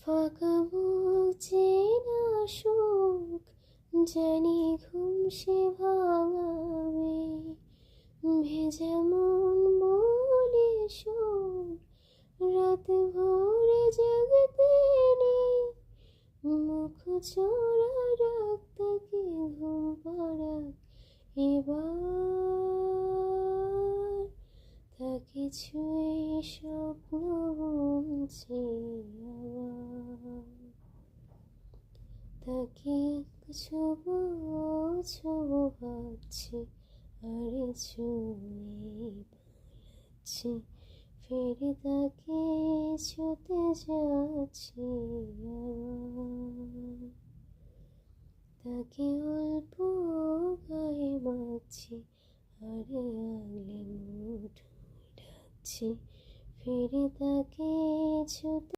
ফাঁকা বুক চেনা সুখ জানি ঘুম সে ভাঙাবে, ভেজা মন বলে শোন রাত ভোরে জাগতে নেই, মুখ চোরা রাখ তাকে ঘুম পাড়াক এবার, তাকে ছুঁয়ে স্বপ্ন বুনছে আবার, তাকে ছোবো ছোবো ভাবছি আরে ছুঁয়ে পালাচ্ছি, ফিরে তাকে ছুতে যাচ্ছি আবার, তাকে অল্প গায়ে মাখছি আরে আগলে মুঠোয় রাখছি, ফিরে তাকে ছুতে